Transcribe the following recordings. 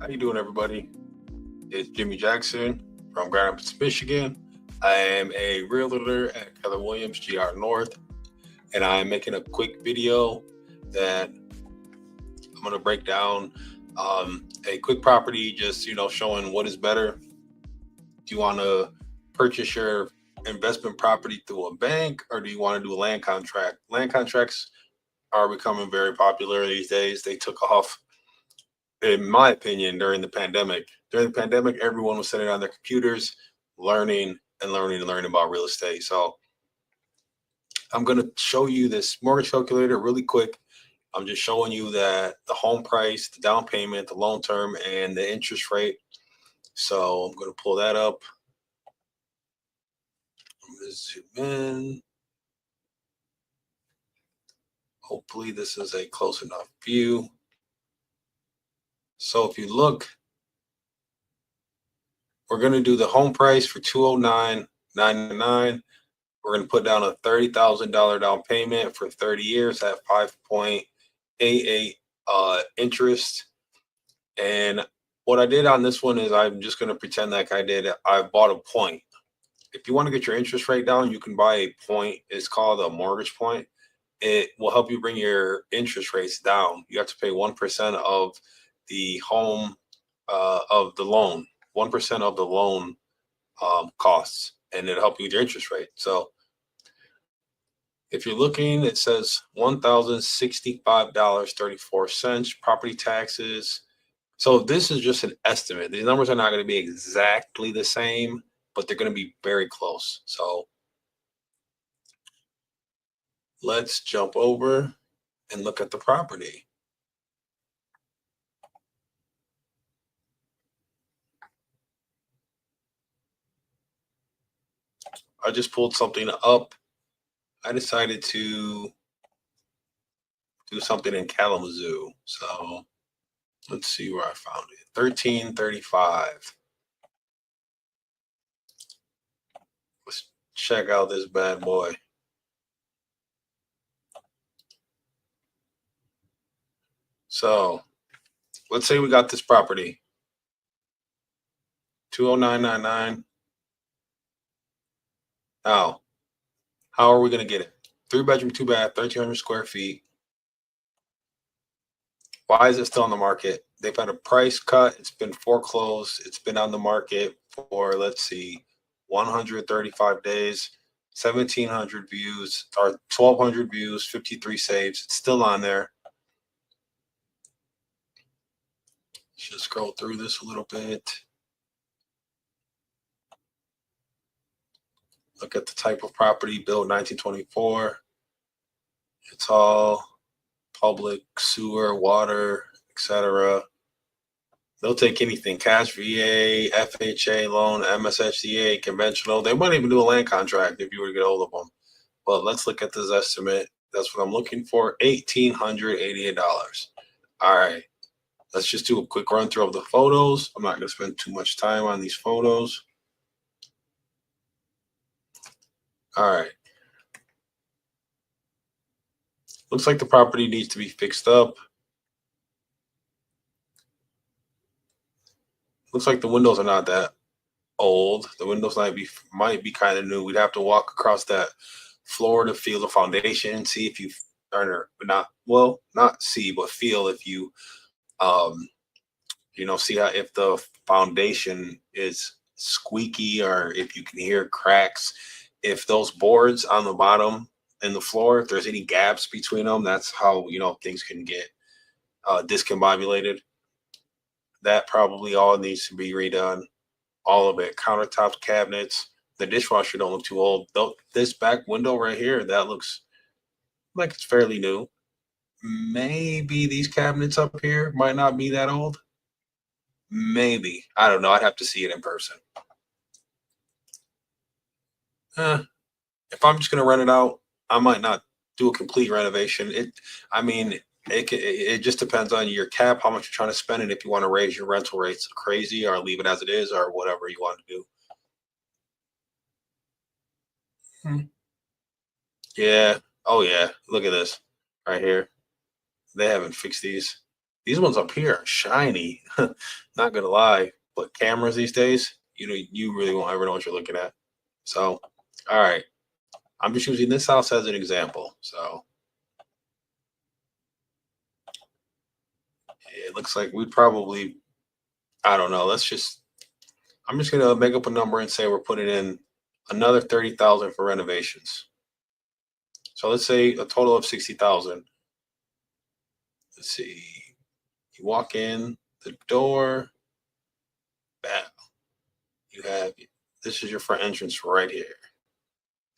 How you doing, everybody? It's Jimmy Jackson from Grand Rapids, Michigan. I am a realtor at Keller Williams, GR North, and I'm making a quick video that I'm going to break down a quick property, just showing what is better. Do you want to purchase your investment property through a bank, or do you want to do a land contract? Land contracts are becoming very popular these days. They took off, in my opinion, during the pandemic. During the pandemic, everyone was sitting on their computers, learning and learning and learning about real estate. So I'm going to show you this mortgage calculator really quick. I'm just showing you that the home price, the down payment, the loan term, and the interest rate. So I'm going to pull that up. I'm going to zoom in. Hopefully this is a close enough view. So if you look, we're going to do the home price for $209,999. We're going to put down a $30,000 down payment for 30 years at 5.88 interest. And what I did on this one is I'm just going to pretend like I bought a point. If you want to get your interest rate down, you can buy a point. It's called a mortgage point. It will help you bring your interest rates down. You have to pay 1% of the home of the loan, 1% of the loan costs, and it'll help you with your interest rate. So if you're looking, it says $1,065.34, property taxes. So this is just an estimate. These numbers are not going to be exactly the same, but they're going to be very close. So let's jump over and look at the property. I just pulled something up. I decided to do something in Kalamazoo. So let's see where I found it. 1335. Let's check out this bad boy. So let's say we got this property, 20999. Now, how are we going to get it? 3-bedroom, 2-bath, 1,300 square feet. Why is it still on the market? They've had a price cut. It's been foreclosed. It's been on the market for, let's see, 135 days, 1,700 views, or 1,200 views, 53 saves. It's still on there. Let's just scroll through this a little bit. Look at the type of property, built 1924. It's all public, sewer, water, etc. They'll take anything: cash, VA, FHA loan, MSHDA, conventional. They might even do a land contract if you were to get hold of them. But let's look at this estimate. That's what I'm looking for, $1,888. All right, let's just do a quick run through of the photos. I'm not going to spend too much time on these photos. All right. Looks like the property needs to be fixed up. Looks like the windows are not that old. The windows might be kind of new. We'd have to walk across that floor to feel the foundation, see if you or not see, but feel if you see how, if the foundation is squeaky or if you can hear cracks, if those boards on the bottom and the floor, if there's any gaps between them, that's how things can get discombobulated. That probably all needs to be redone. All of it. Countertops, cabinets. The dishwasher don't look too old. Though this back window right here, that looks like it's fairly new. Maybe these cabinets up here might not be that old. Maybe. I don't know. I'd have to see it in person. If I'm just gonna rent it out, I might not do a complete renovation. It just depends on your cap, how much you're trying to spend, and if you want to raise your rental rates crazy or leave it as it is or whatever you want to do. Yeah. Oh yeah. Look at this right here. They haven't fixed these. These ones up here are shiny. Not gonna lie, but cameras these days, you really won't ever know what you're looking at. So, all right, I'm just using this house as an example. So it looks like we probably, I don't know. I'm just gonna make up a number and say we're putting in another 30,000 for renovations. So let's say a total of 60,000. Let's see. You walk in the door, bam. You have this is your front entrance right here.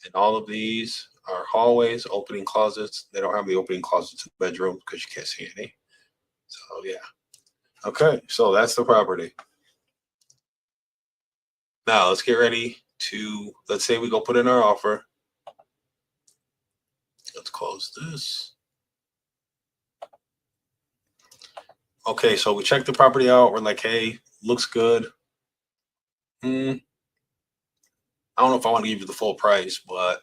And all of these are hallways, opening closets. They don't have the opening closets in the bedroom because you can't see any. So yeah. Okay, so that's the property. Now let's get ready to, let's say we go put in our offer. Let's close this. Okay, so we checked the property out. We're like, hey, looks good. I don't know if I want to give you the full price, but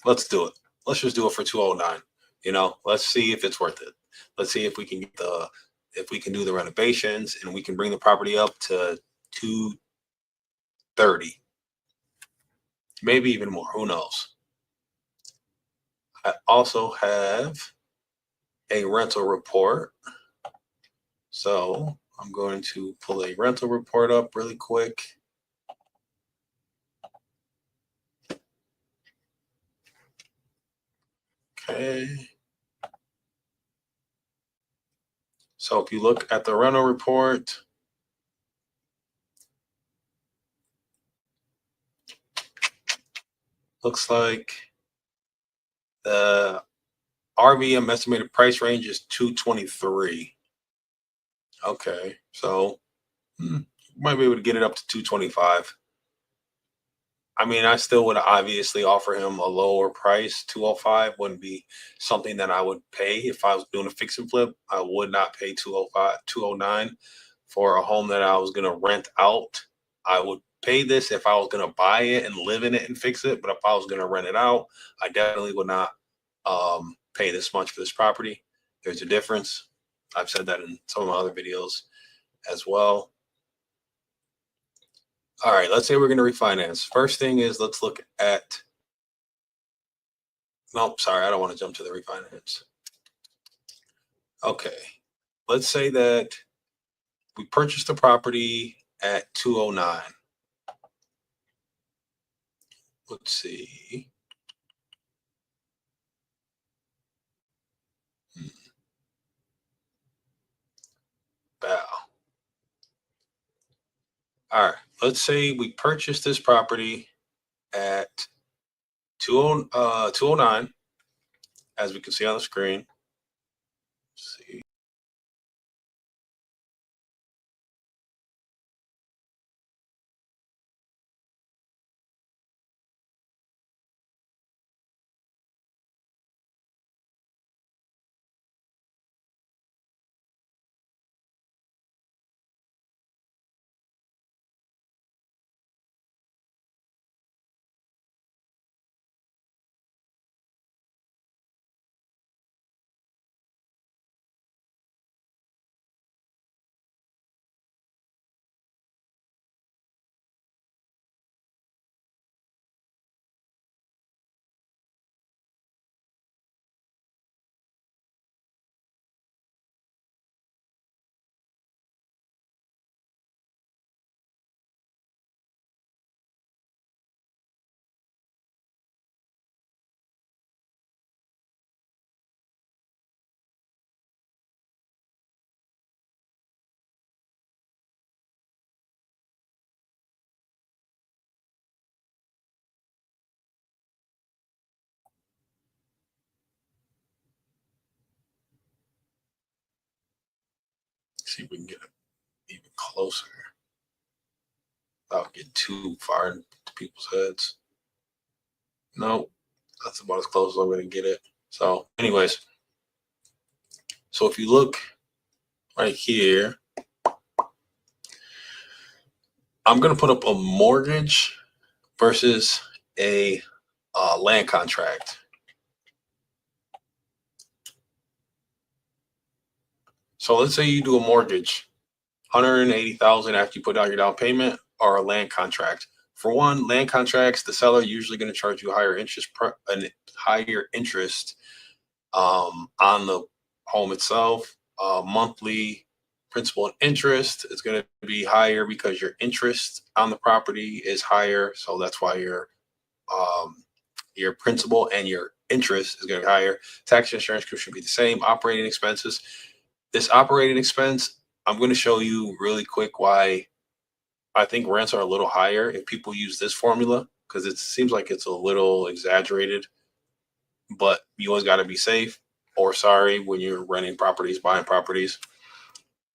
let's do it. Let's just do it for 209. Let's see if it's worth it. Let's see if we can do the renovations and we can bring the property up to 230, maybe even more. Who knows? I also have a rental report. So I'm going to pull a rental report up really quick. Okay. So if you look at the rental report, looks like the RVM estimated price range is 223. Okay, so might be able to get it up to 225. I mean, I still would obviously offer him a lower price. 205 wouldn't be something that I would pay if I was doing a fix and flip. I would not pay 205, 209 for a home that I was going to rent out. I would pay this if I was going to buy it and live in it and fix it. But if I was going to rent it out, I definitely would not pay this much for this property. There's a difference. I've said that in some of my other videos as well. All right, let's say we're going to refinance. First thing is let's look at, nope, sorry, I don't want to jump to the refinance. Okay, let's say that we purchased the property at 209. Let's see. Wow. All right, let's say we purchased this property at 209, as we can see on the screen. Let's see. See if we can get it even closer without getting too far into people's heads. No, that's about as close as I'm going to get it. So, anyways, so if you look right here, I'm going to put up a mortgage versus a land contract. So let's say you do a mortgage, 180,000 after you put out your down payment, or a land contract. For one, land contracts, the seller usually going to charge you higher interest on the home itself. Monthly principal and interest is going to be higher because your interest on the property is higher. So that's why your principal and your interest is going to be higher. Tax insurance should be the same. Operating expenses. This operating expense, I'm going to show you really quick why I think rents are a little higher if people use this formula, because it seems like it's a little exaggerated, but you always got to be safe or sorry when you're renting properties, buying properties.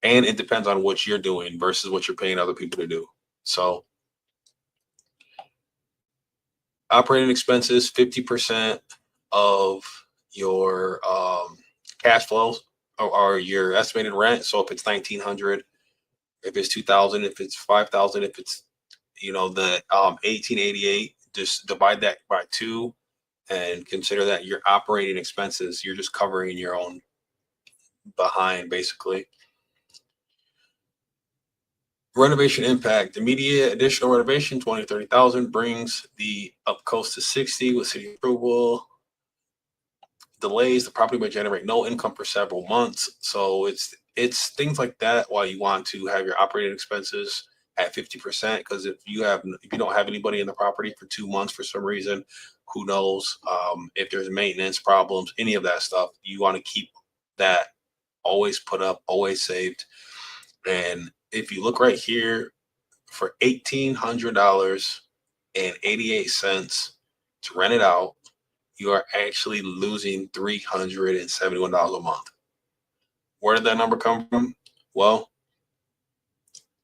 And it depends on what you're doing versus what you're paying other people to do. So operating expenses, 50% of your cash flows or your estimated rent. So if it's 1,900, if it's 2,000, if it's 5,000, if it's the 1888, just divide that by 2 and consider that your operating expenses. You're just covering your own behind, basically. Renovation impact. Immediate additional renovation, 20 to 30,000 brings the up coast to 60 with city approval. Delays, the property may generate no income for several months. So it's things like that why you want to have your operating expenses at 50%, because if you don't have anybody in the property for 2 months for some reason, who knows, if there's maintenance problems, any of that stuff, you want to keep that always put up, always saved. And if you look right here, for $1,800.88 to rent it out, you are actually losing $371 a month. Where did that number come from? Well,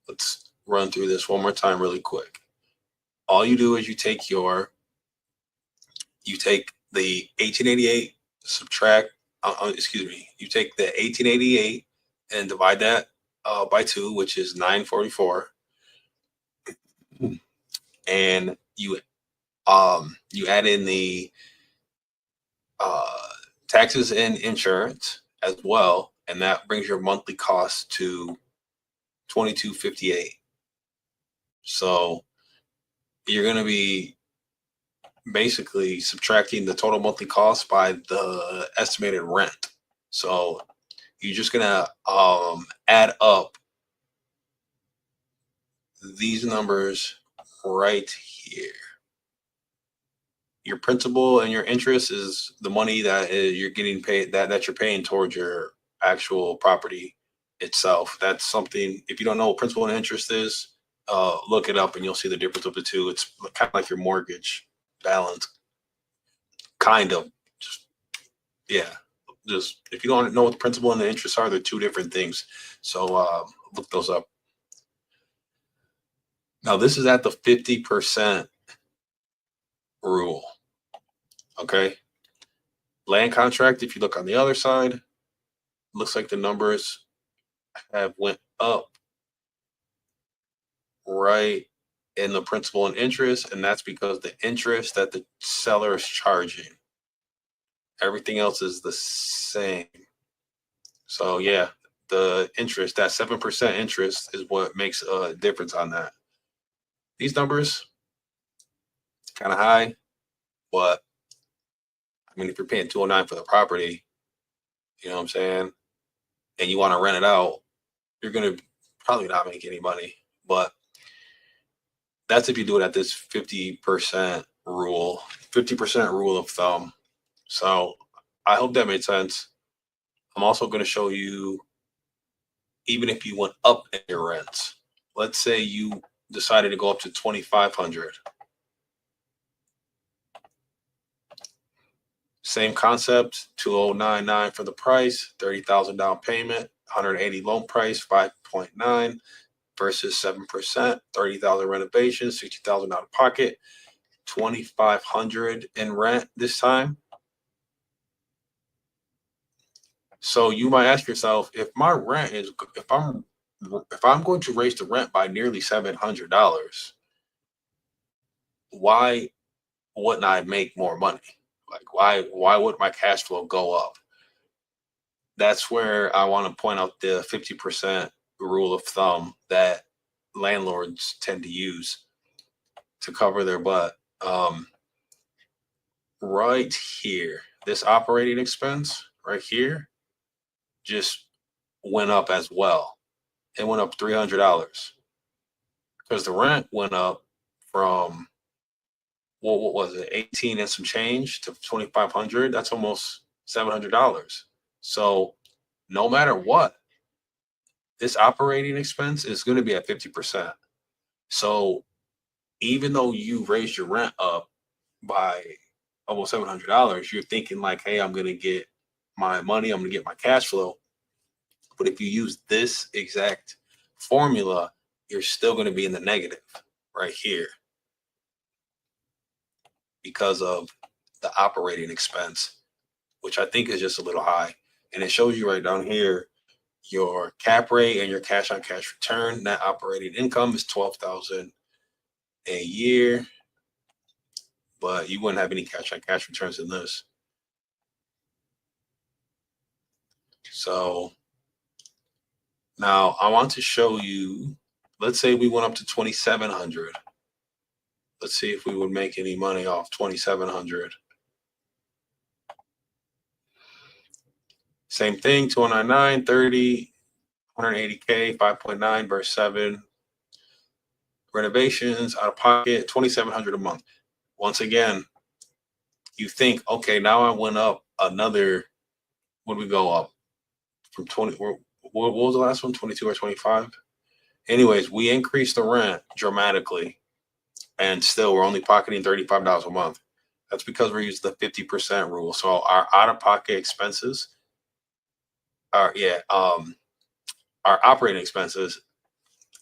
let's run through this one more time really quick. All you do is you take the 1888, you take the 1888 and divide that by 2, which is 944, and you add in the taxes and insurance as well, and that brings your monthly cost to $22.58. So you're going to be basically subtracting the total monthly cost by the estimated rent. So you're just going to add up these numbers right here. Your principal and your interest is the money that you're getting paid, that you're paying towards your actual property itself. That's something, if you don't know what principal and interest is, look it up and you'll see the difference of the two. It's kind of like your mortgage balance, kind of. Just if you don't know what the principal and the interest are, they're two different things. So look those up. Now this is at the 50% rule. Okay. Land contract, if you look on the other side, looks like the numbers have went up right in the principal and interest, and that's because the interest that the seller is charging. Everything else is the same. So yeah, the interest, that 7% interest, is what makes a difference on that. These numbers kind of high, but I mean, if you're paying 209 for the property, you know what I'm saying, and you want to rent it out, you're gonna probably not make any money. But that's if you do it at this 50% rule, 50% rule of thumb. So I hope that made sense. I'm also going to show you, even if you went up in your rents, let's say you decided to go up to 2,500. Same concept, 2,099 for the price, 30,000 down payment, 180 loan price, 5.9 versus 7%, 30,000 renovation, 60,000 out of pocket, 2,500 in rent this time. So you might ask yourself, if my rent is, if I'm going to raise the rent by nearly $700, why wouldn't I make more money? Like why would my cash flow go up? that's where I want to point out the 50% rule of thumb that landlords tend to use to cover their butt. Right here, this operating expense right here just went up as well. It went up $300 because the rent went up from what was it, 18 and some change to 2,500. That's almost $700. So no matter what, this operating expense is going to be at 50%. So even though you raised your rent up by almost $700, you're thinking like, hey, I'm going to get my money, I'm going to get my cash flow. But if you use this exact formula, you're still going to be in the negative right here because of the operating expense, which I think is just a little high. And it shows you right down here your cap rate and your cash on cash return. Net operating income is 12,000 a year, but you wouldn't have any cash on cash returns in this. So now I want to show you, let's say we went up to 2,700. Let's see if we would make any money off 2,700. Same thing, 299, 30, 180K, 5.9 verse 7. Renovations, out of pocket, 2,700 a month. Once again, you think, okay, now I went up another, what did we go up? From 20, what was the last one, 22 or 25? Anyways, we increased the rent dramatically, and still we're only pocketing $35 a month. That's because we're using the 50% rule. So our out-of-pocket expenses are, our operating expenses,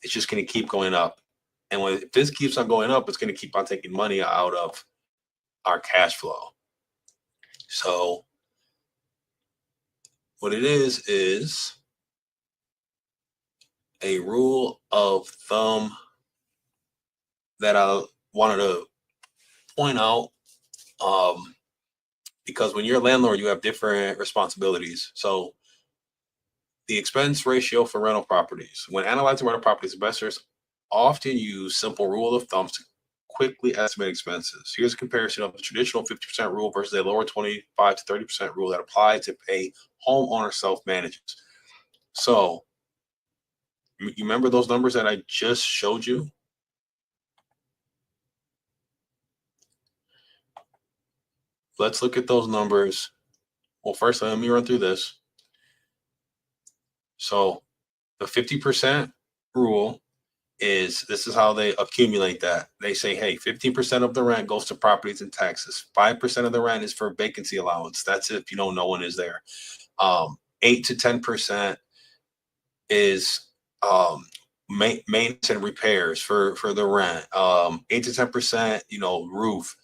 it's just going to keep going up. And if this keeps on going up, it's going to keep on taking money out of our cash flow. So what it is a rule of thumb that I wanted to point out, because when you're a landlord, you have different responsibilities. So the expense ratio for rental properties. When analyzing rental properties, investors often use simple rule of thumbs to quickly estimate expenses. Here's a comparison of the traditional 50% rule versus a lower 25 to 30% rule that applies if a homeowner self-manages. So you remember those numbers that I just showed you? Let's look at those numbers. Well, first, let me run through this. So the 50% rule this is how they accumulate that. They say, hey, 15% of the rent goes to properties and taxes. 5% of the rent is for vacancy allowance. That's if no one is there. 8 to 10% is maintenance and repairs for the rent. 8 to 10%, roof,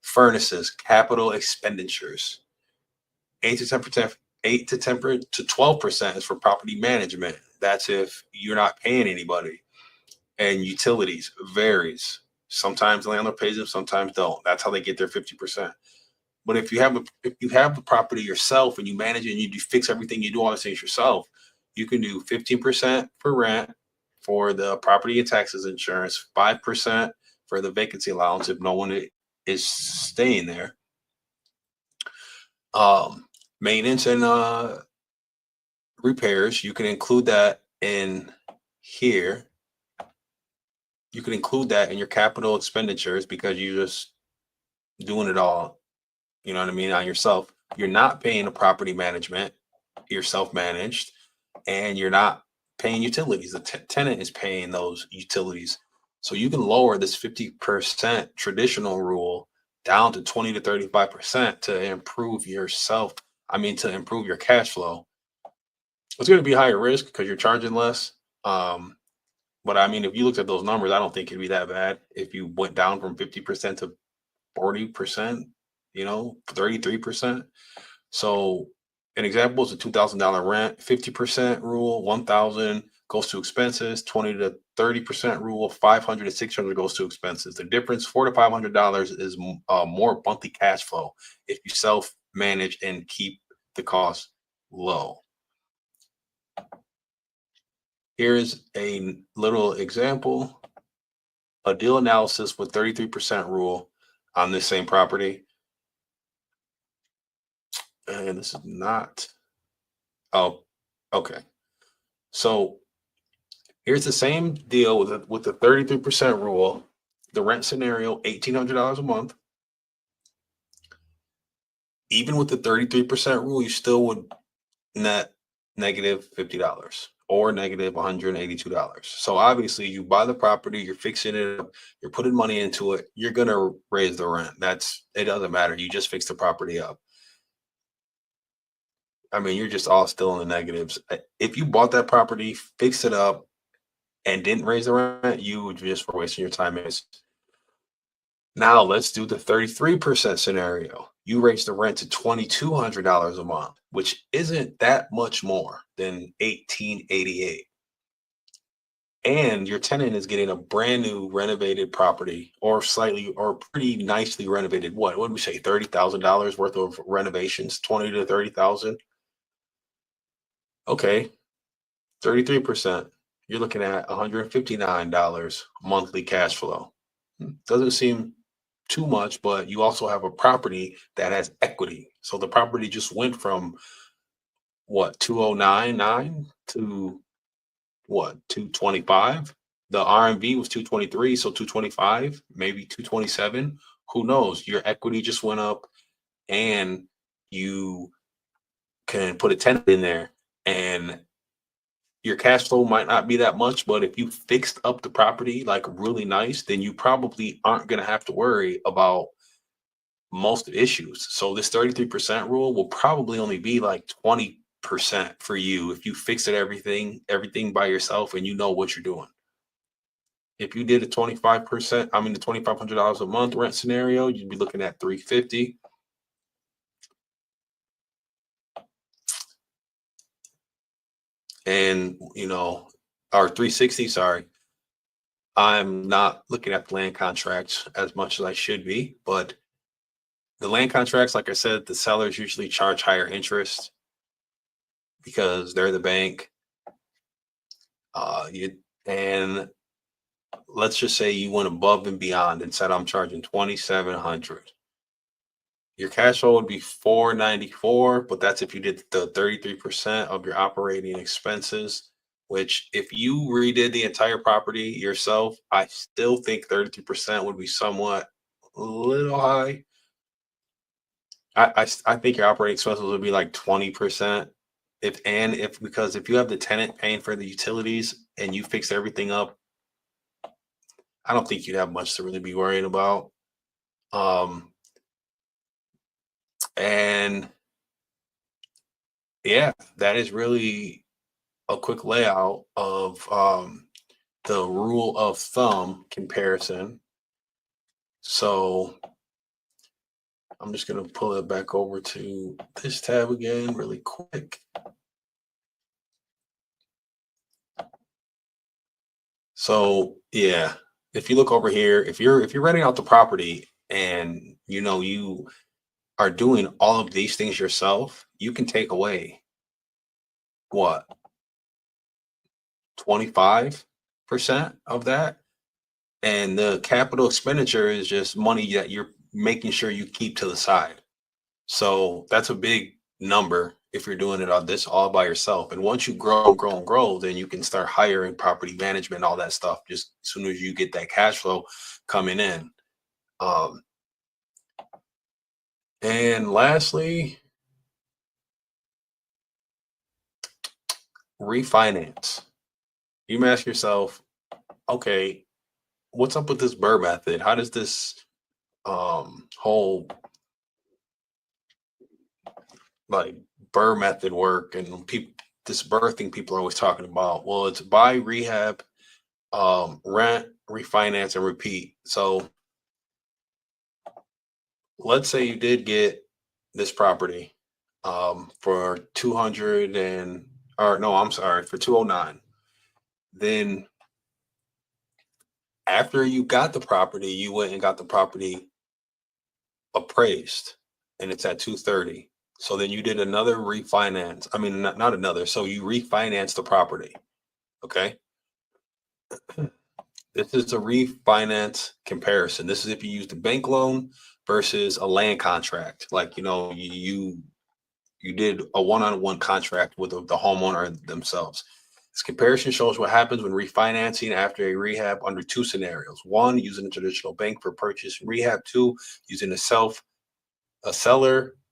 furnaces, capital expenditures. 8 to 10%, 8 to 10 to 12% is for property management. That's if you're not paying anybody. And utilities varies. Sometimes the landlord pays them, sometimes don't. That's how they get their 50%. But if you have the property yourself and you manage it and you fix everything, you do all the things yourself, you can do 15% for rent, for the property and taxes insurance, 5% for the vacancy allowance if no one is staying there. Maintenance and repairs, you can include that in here. You can include that in your capital expenditures because you're just doing it all, you know what I mean, on yourself. You're not paying the property management, you're self-managed, and you're not paying utilities. The tenant is paying those utilities. So you can lower this 50% traditional rule down to 20 to 35% to improve to improve your cash flow. It's going to be higher risk because you're charging less. But I mean, if you looked at those numbers, I don't think it'd be that bad if you went down from 50% to 40%, 33%. So an example is a $2,000 rent, 50% rule, 1,000 goes to expenses, 20 to 30% rule, 500 to 600 goes to expenses. The difference, $400 to $500 is more monthly cash flow if you self-manage and keep the cost low. Here's a little example, a deal analysis with 33% rule on this same property. And this is not, oh, okay. So here's the same deal with the 33% rule. The rent scenario, $1,800 a month. Even with the 33% rule, you still would net negative $50 or negative $182. So obviously you buy the property, you're fixing it up, you're putting money into it, you're gonna raise the rent. It doesn't matter. You just fix the property up. I mean, you're just all still in the negatives. If you bought that property, fixed it up, and didn't raise the rent, you just were wasting your time. Now let's do the 33% scenario. You raise the rent to $2,200 a month, which isn't that much more than $1,888. And your tenant is getting a brand new renovated property, or pretty nicely renovated. What would we say? $30,000 worth of renovations, 20 to 30,000. Okay, 33%. You're looking at $159 monthly cash flow. Doesn't seem too much, but you also have a property that has equity. So the property just went from what, 2099 to what, 225? The RMV was 223, so 225, maybe 227. Who knows? Your equity just went up, and you can put a tenant in there, and your cash flow might not be that much, but if you fixed up the property like really nice, then you probably aren't going to have to worry about most issues. So this 33% rule will probably only be like 20% for you if you fix it everything by yourself and you know what you're doing. If you did a 25%, I mean the $2,500 a month rent scenario, you'd be looking at 350. And or 360, sorry. I'm not looking at the land contracts as much as I should be, but the land contracts, like I said, the sellers usually charge higher interest because they're the bank. And let's just say you went above and beyond and said I'm charging 2,700. Your cash flow would be 494, but that's if you did the 33% of your operating expenses. Which, if you redid the entire property yourself, I still think 33% would be somewhat a little high. I think your operating expenses would be like 20%. Because if you have the tenant paying for the utilities and you fix everything up, I don't think you'd have much to really be worrying about. And yeah, that is really a quick layout of the rule of thumb comparison. So I'm just going to pull it back over to this tab again really quick. So yeah, if you look over here, if you're renting out the property and you are doing all of these things yourself, you can take away what, 25% of that, and the capital expenditure is just money that you're making sure you keep to the side. So that's a big number if you're doing it all by yourself. And once you grow and grow and grow, then you can start hiring property management, all that stuff, just as soon as you get that cash flow coming in. And lastly, refinance. You may ask yourself, okay, what's up with this Burr method? How does this whole like Burr method work? And this Burr thing people are always talking about. Well, it's buy, rehab, rent, refinance, and repeat. So let's say you did get this property for 200 for 209. Then after you got the property, you went and got the property appraised and it's at 230. So then you did another refinance. I mean, not another. So you refinanced the property. Okay. This is a refinance comparison. This is if you use the bank loan versus a land contract. Like, you did a one-on-one contract with the homeowner themselves. This comparison shows what happens when refinancing after a rehab under two scenarios. One, using a traditional bank for purchase and rehab. Two, using a seller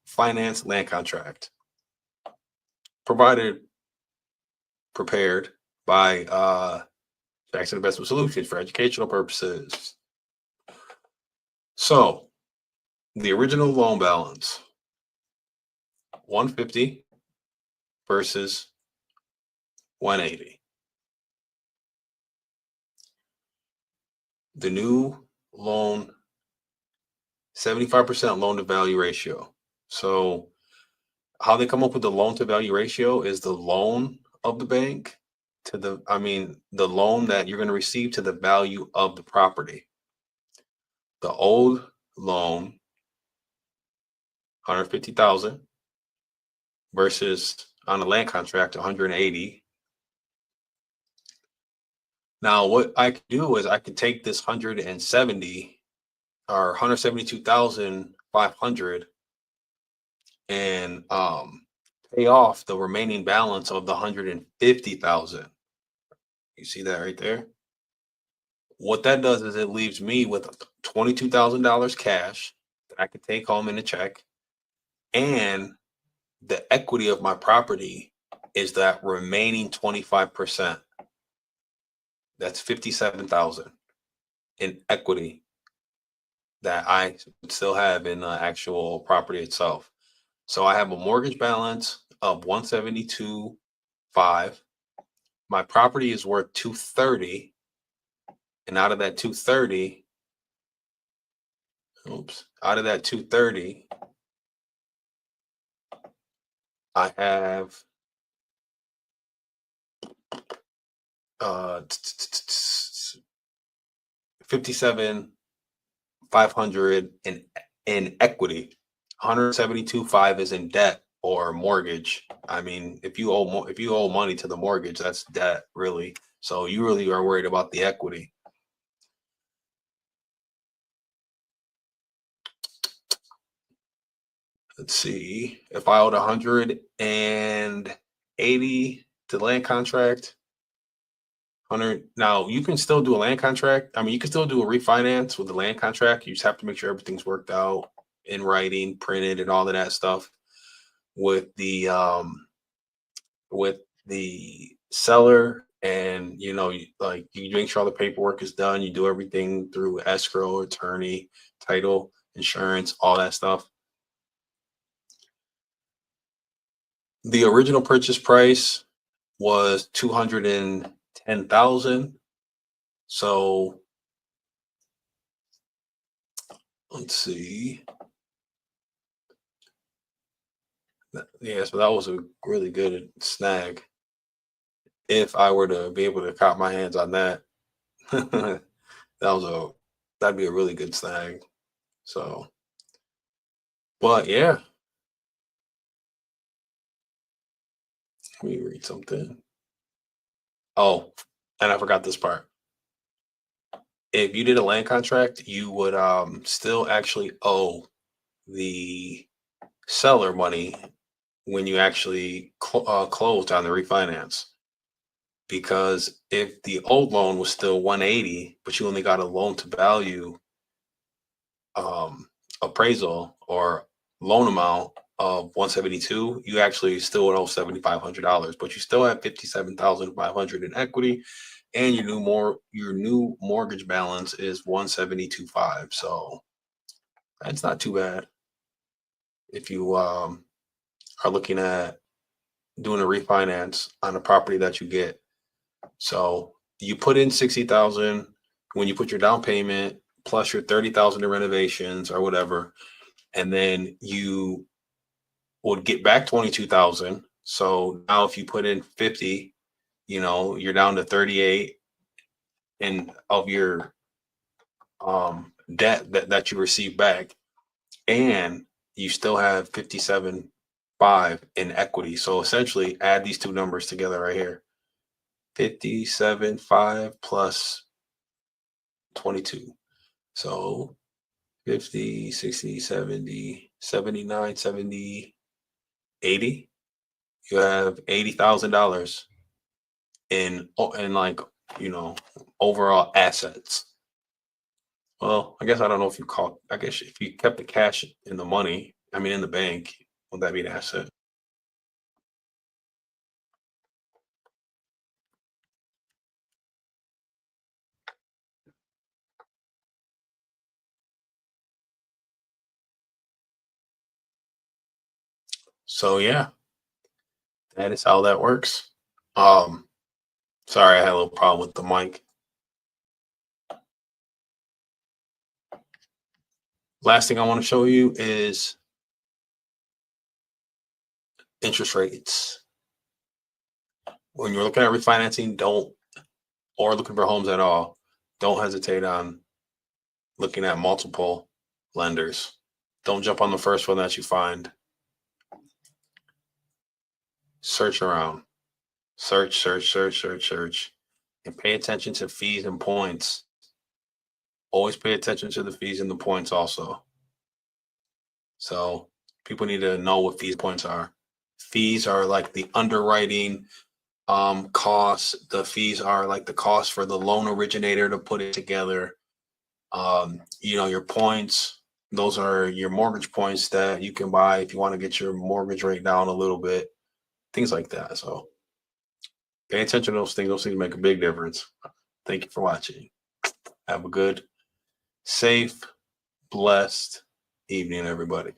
finance land contract. Prepared by Jackson Investment Solutions for educational purposes. So the original loan balance, 150 versus 180. The new loan, 75% loan to value ratio. So how they come up with the loan to value ratio is the loan of the bank to the loan that you're going to receive to the value of the property. The old loan, 150,000 versus on a land contract, 180. Now, what I could do is I could take this 170 or 172,500 and pay off the remaining balance of the 150,000. You see that right there? What that does is it leaves me with $22,000 cash that I could take home in a check, and the equity of my property is that remaining 25%. That's 57,000 in equity that I still have in the actual property itself. So I have a mortgage balance of 172.5. My property is worth 230, and out of that 230, I have 57,500 in equity. 172.5 is in debt or mortgage. I mean, if you owe money to the mortgage, that's debt, really. So you really are worried about the equity. Let's see. If I owed 180 to the land contract, 100. Now you can still do a land contract. I mean, you can still do a refinance with the land contract. You just have to make sure everything's worked out in writing, printed, and all of that stuff with the seller. And you make sure all the paperwork is done. You do everything through escrow, attorney, title, insurance, all that stuff. The original purchase price was 210,000. So let's see. Yeah, so that was a really good snag. If I were to be able to cop my hands on that, that'd be a really good snag. So, but yeah, let me read something. Oh, and I forgot this part. If you did a land contract, you would still actually owe the seller money when you actually closed on the refinance. Because if the old loan was still 180, but you only got a loan to value appraisal or loan amount of 172, you actually still would owe $7,500, but you still have 57,500 in equity, and your new mortgage balance is 172.5. So that's not too bad if you are looking at doing a refinance on a property that you get. So you put in 60,000 when you put your down payment plus your 30,000 in renovations or whatever, and then you would get back 22,000. So now if you put in 50, you're down to 38 and of your debt that you receive back, and you still have 57.5 in equity. So essentially add these two numbers together right here. 57.5 plus 22. So 50, 60, 70, 79, 70, 80. You have $80,000 in like, you know, overall assets. Well, I guess I don't know if you call, I guess if you kept the cash in the money, I mean, in the bank, would that be an asset? So yeah, that is how that works. Um, Sorry, I had a little problem with the mic. Last thing I want to show you is interest rates. When you're looking at refinancing, don't, or looking for homes at all, don't hesitate on looking at multiple lenders. Don't jump on the first one that you find. Search around. Search, search, search, search, search. And pay attention to fees and points. Always pay attention to the fees and the points also. So people need to know what fees and points are. Fees are like the underwriting costs. The fees are like the cost for the loan originator to put it together. Your points, those are your mortgage points that you can buy if you want to get your mortgage rate down a little bit, things like that. So pay attention to those things. Those things make a big difference. Thank you for watching. Have a good, safe, blessed evening, everybody.